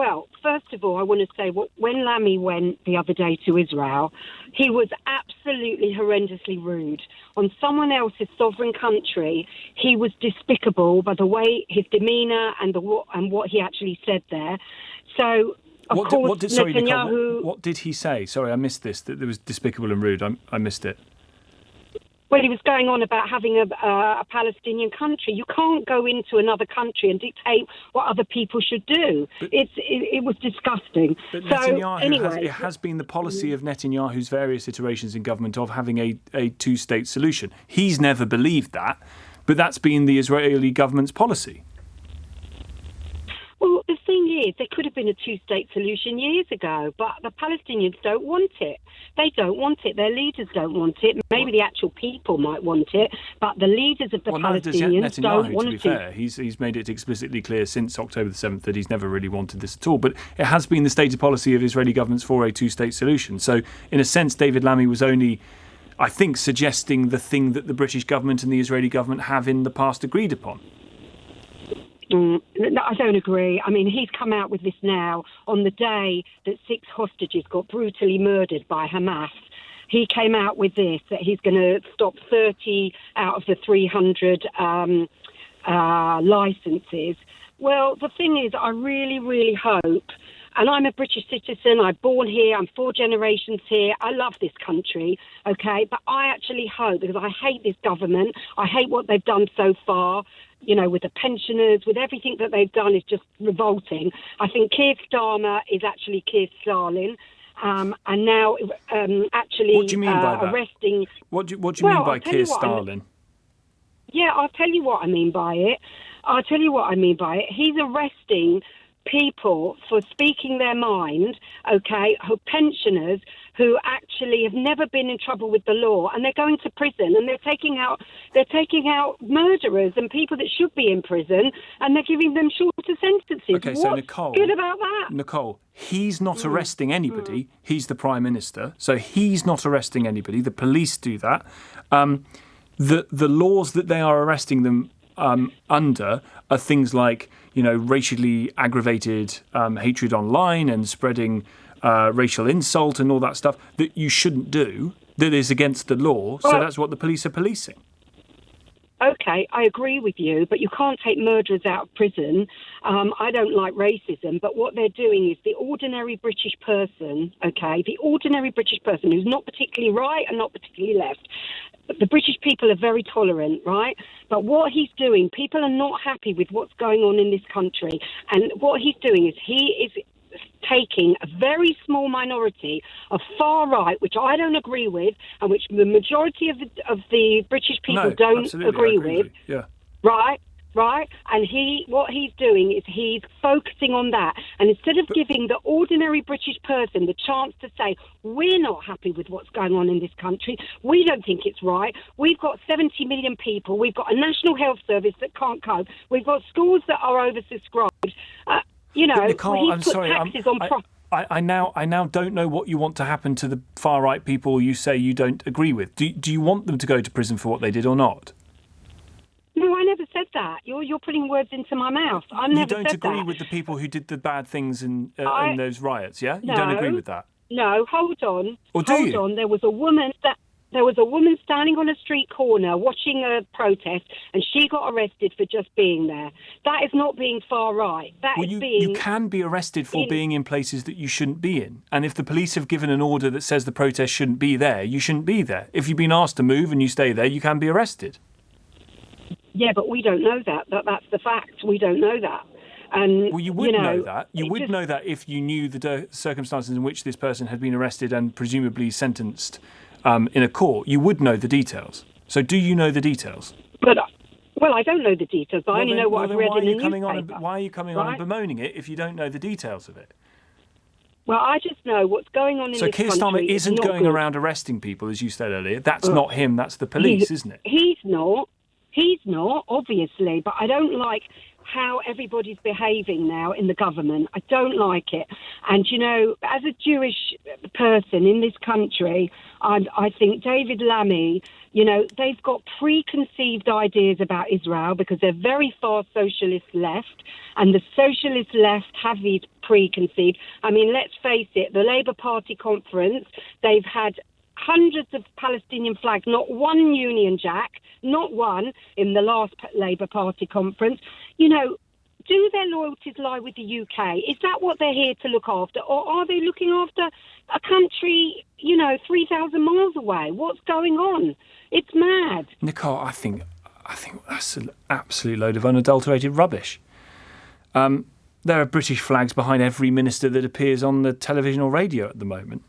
Well, first of all, I want to say when Lammy went the other day to Israel, he was absolutely horrendously rude. On someone else's sovereign country, he was despicable by the way his demeanour and what he actually said there. So, Netanyahu... Nicole, what did he say? Sorry, I missed this, that it was despicable and rude. I missed it. Well, he was going on about having a Palestinian country. You can't go into another country and dictate what other people should do. It was disgusting. But so, Netanyahu, anyway, it has been the policy of Netanyahu's various iterations in government of having a two-state solution. He's never believed that, but that's been the Israeli government's policy. Well, the thing is, there could have been a two-state solution years ago, but the Palestinians don't want it. They don't want it. Their leaders don't want it. Maybe the actual people might want it, but the leaders of the Palestinians don't want it. To be fair, he's made it explicitly clear since October the 7th that he's never really wanted this at all. But it has been the stated policy of Israeli governments for a two-state solution. So, in a sense, David Lammy was only, I think, suggesting the thing that the British government and the Israeli government have in the past agreed upon. No, I don't agree. I mean, he's come out with this now on the day that 6 hostages got brutally murdered by Hamas. He came out with this, that he's going to stop 30 out of the 300 licences. Well, the thing is, I really, really hope, and I'm a British citizen, I'm born here, I'm 4 generations here, I love this country, okay, but I actually hope, because I hate this government, I hate what they've done so far, you know, with the pensioners, with everything that they've done is just revolting. I think Keir Starmer is actually Keir Stalin, and now actually what do you mean by that? Arresting... What do you mean by Keir Stalin? Yeah, I'll tell you what I mean by it. He's arresting people for speaking their mind, okay, who pensioners who actually have never been in trouble with the law, and they're going to prison, and they're taking out murderers and people that should be in prison, and they're giving them shorter sentences. Okay, so Nicole, good about that? Nicole, he's not arresting anybody. He's the Prime Minister, so he's not arresting anybody. The police do that. The laws that they are arresting them under are things like, you know, racially aggravated hatred online and spreading racial insult and all that stuff that you shouldn't do, that is against the law. So that's what the police are policing. Okay, I agree with you, but you can't take murderers out of prison. I don't like racism, but what they're doing is the ordinary British person, okay, the ordinary British person who's not particularly right and not particularly left. The British people are very tolerant, right? But what he's doing, people are not happy with what's going on in this country. And what he's doing is he is taking a very small minority of far right, which I don't agree with, and which the majority of the British people don't agree with. Yeah. Right? And what he's doing is he's focusing on that. And instead of giving the ordinary British person the chance to say, we're not happy with what's going on in this country, we don't think it's right, we've got 70 million people, we've got a national health service that can't cope, we've got schools that are oversubscribed, Nicole, I'm sorry. I now don't know what you want to happen to the far right people you say you don't agree with. Do you want them to go to prison for what they did or not? No, I never said that. You're putting words into my mouth. I never said that. You don't agree with the people who did the bad things in those riots, yeah? No, you don't agree with that? No, hold on. Or do you? Hold on. There was a woman standing on a street corner watching a protest, and she got arrested for just being there. That is not being far right. You can be arrested for being in places that you shouldn't be in. And if the police have given an order that says the protest shouldn't be there, you shouldn't be there. If you've been asked to move and you stay there, you can be arrested. Yeah, but we don't know that. That's the fact. We don't know that. And, well, you would know that. You would know that if you knew the circumstances in which this person had been arrested and presumably sentenced in a court. You would know the details. So do you know the details? Well, I don't know the details. I only know what I've read in the newspaper. Why are you coming on and bemoaning it if you don't know the details of it? Well, I just know what's going on in this country. So Keir Starmer isn't going around arresting people, as you said earlier. That's not him. That's the police, isn't it? He's not, obviously. But I don't like how everybody's behaving now in the government. I don't like it. And, you know, as a Jewish person in this country, I think David Lammy, you know, they've got preconceived ideas about Israel because they're very far socialist left, and the socialist left have these preconceived. I mean, let's face it, the Labour Party conference, they've had hundreds of Palestinian flags, not one Union Jack, not one in the last Labour Party conference. You know, do their loyalties lie with the UK? Is that what they're here to look after? Or are they looking after a country, you know, 3,000 miles away? What's going on? It's mad. Nicole, I think that's an absolute load of unadulterated rubbish. There are British flags behind every minister that appears on the television or radio at the moment.